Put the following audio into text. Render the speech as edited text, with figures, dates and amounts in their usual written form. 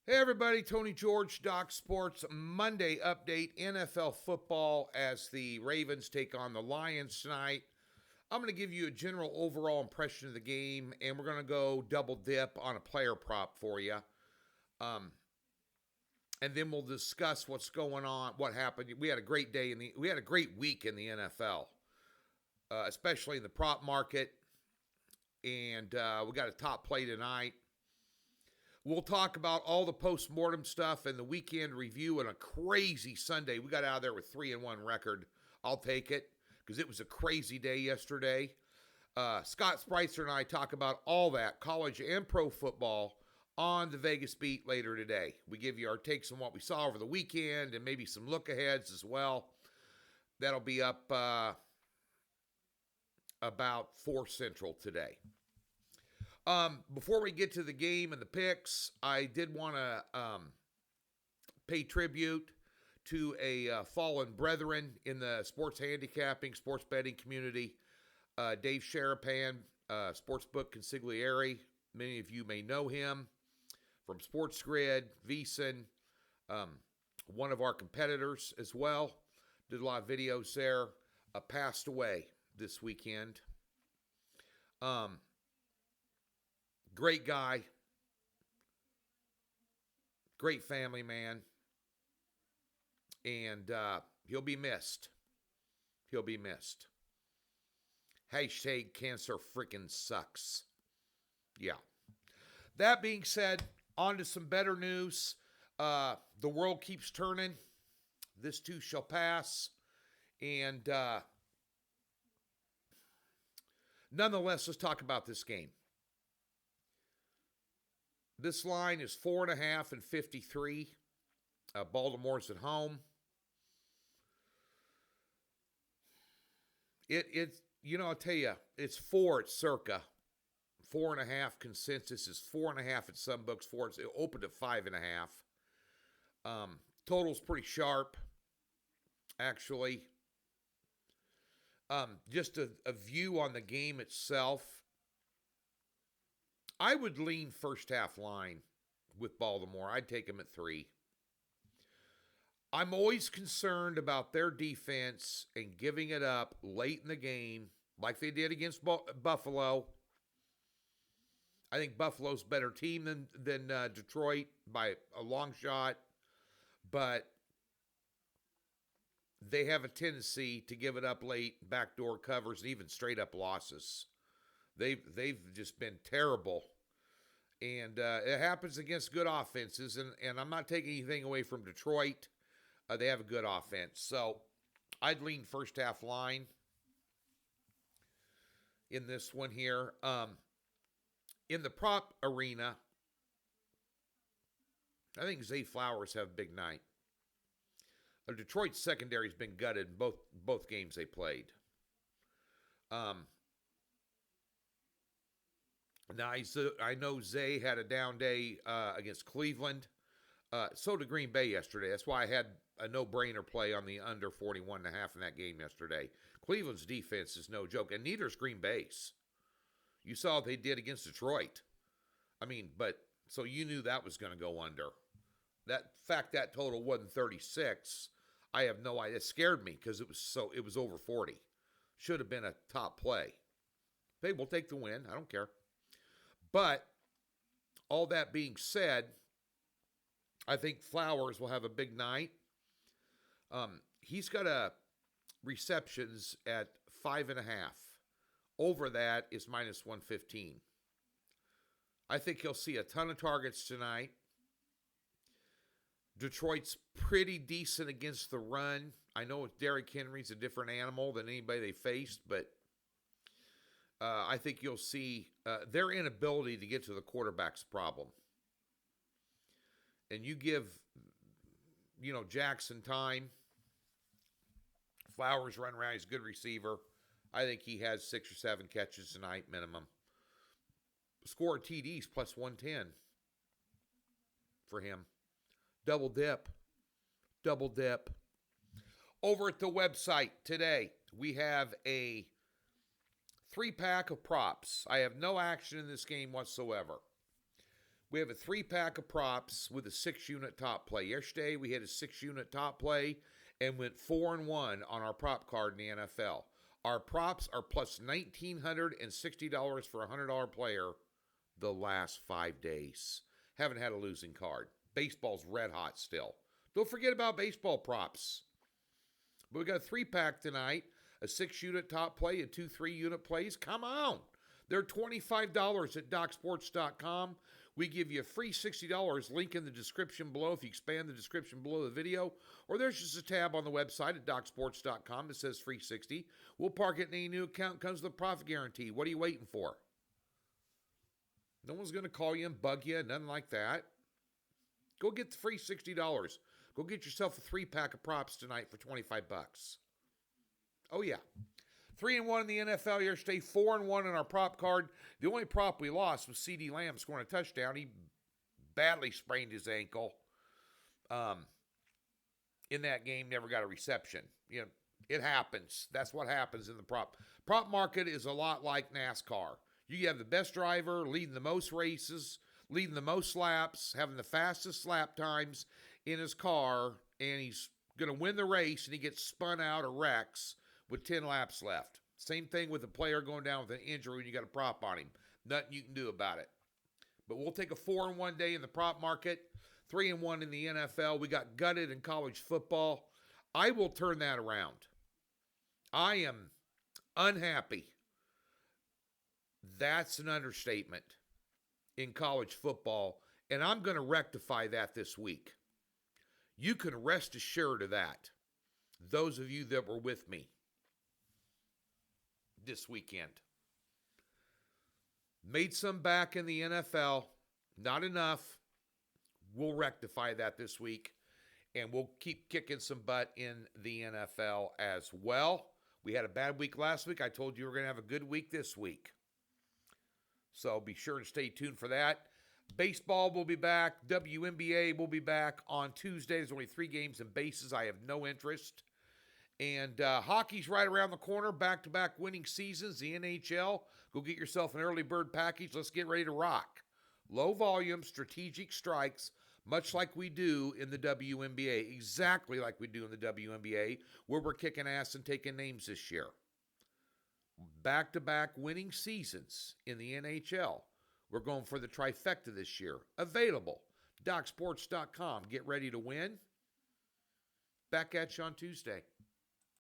Hey everybody, Tony George, Doc Sports Monday update. NFL football as the Ravens take on the Lions tonight. I'm going to give you a general overall impression of the game, and we're going to go double dip on a player prop for you. And then we'll discuss what's going on, what happened. We had a great week in the NFL, especially in the prop market, and we got a top play tonight. We'll talk about all the post-mortem stuff and the weekend review and a crazy Sunday. We got out of there with 3-1 record. I'll take it because it was a crazy day yesterday. Scott Spreitzer and I talk about all that, college and pro football, on the Vegas Beat later today. We give you our takes on what we saw over the weekend and maybe some look-aheads as well. That'll be up about 4 Central today. Before we get to the game and the picks, I did want to pay tribute to a fallen brethren in the sports handicapping, sports betting community, Dave Sheripan, Sportsbook Consigliere. Many of you may know him from Sports Grid, VSiN, one of our competitors as well. Did a lot of videos there. Passed away this weekend. Great guy, great family man, and he'll be missed. He'll be missed. Hashtag cancer freaking sucks. Yeah. That being said, on to some better news. The world keeps turning. This too shall pass. And nonetheless, let's talk about this game. This line is 4.5 and 53. Baltimore's at home. I'll tell you, it's 4 at circa. 4.5 consensus is 4.5 at some books. It opened at 5.5. Total's pretty sharp, actually. Just a view on the game itself. I would lean first half line with Baltimore. I'd take them at 3. I'm always concerned about their defense and giving it up late in the game like they did against Buffalo. I think Buffalo's a better team than Detroit by a long shot, but they have a tendency to give it up late, backdoor covers, and even straight up losses. They've just been terrible. And it happens against good offenses. And I'm not taking anything away from Detroit. They have a good offense. So I'd lean first half line in this one here. In the prop arena, I think Zay Flowers have a big night. Detroit's secondary's been gutted in both games they played. Now, I know Zay had a down day against Cleveland. So did Green Bay yesterday. That's why I had a no-brainer play on the under 41.5 in that game yesterday. Cleveland's defense is no joke, and neither is Green Bay's. You saw what they did against Detroit. So you knew that was going to go under. That total wasn't 36. I have no idea. It scared me because it was over 40. Should have been a top play. Hey, we'll take the win. I don't care. But all that being said, I think Flowers will have a big night. He's got receptions at 5.5. Over that is minus 115. I think he'll see a ton of targets tonight. Detroit's pretty decent against the run. I know Derrick Henry's a different animal than anybody they faced, but I think you'll see their inability to get to the quarterback's problem. And you give, Jackson time. Flowers run around. He's a good receiver. I think he has 6 or 7 catches tonight minimum. Score TDs plus 110 for him. Double dip. Over at the website today, we have a 3-pack of props. I have no action in this game whatsoever. We have a 3-pack of props with a 6-unit top play. Yesterday, we had a 6-unit top play and went 4-1 on our prop card in the NFL. Our props are plus $1,960 for a $100 player the last 5 days. Haven't had a losing card. Baseball's red hot still. Don't forget about baseball props. But we got a 3-pack tonight, a 6-unit top play, and 2 3-unit plays. Come on. They're $25 at DocSports.com. We give you a free $60, link in the description below if you expand the description below the video. Or there's just a tab on the website at DocSports.com that says free 60. We'll park it in any new account. Comes with a profit guarantee. What are you waiting for? No one's going to call you and bug you, nothing like that. Go get the free $60. Go get yourself a 3-pack of props tonight for $25. Oh, yeah. 3-1 in the NFL yesterday, 4-1 in our prop card. The only prop we lost was CeeDee Lamb scoring a touchdown. He badly sprained his ankle in that game, never got a reception. You know, it happens. That's what happens in the prop. Prop market is a lot like NASCAR. You have the best driver leading the most races, leading the most laps, having the fastest lap times in his car, and he's going to win the race, and he gets spun out or wrecks with 10 laps left. Same thing with a player going down with an injury and you got a prop on him. Nothing you can do about it. But we'll take a 4-1 day in the prop market, 3-1 in the NFL. We got gutted in college football. I will turn that around. I am unhappy. That's an understatement in college football, and I'm going to rectify that this week. You can rest assured of that, those of you that were with me this weekend. Made some back in the NFL. Not enough. We'll rectify that this week. And we'll keep kicking some butt in the NFL as well. We had a bad week last week. I told you we're going to have a good week this week. So be sure to stay tuned for that. Baseball will be back. WNBA will be back on Tuesday. There's only 3 games in bases. I have no interest. And hockey's right around the corner, back-to-back winning seasons, the NHL. Go get yourself an early bird package. Let's get ready to rock. Low volume, strategic strikes, much like we do in the WNBA, exactly like we do in the WNBA, where we're kicking ass and taking names this year. Back-to-back winning seasons in the NHL. We're going for the trifecta this year. Available. DocSports.com. Get ready to win. Back at you on Tuesday.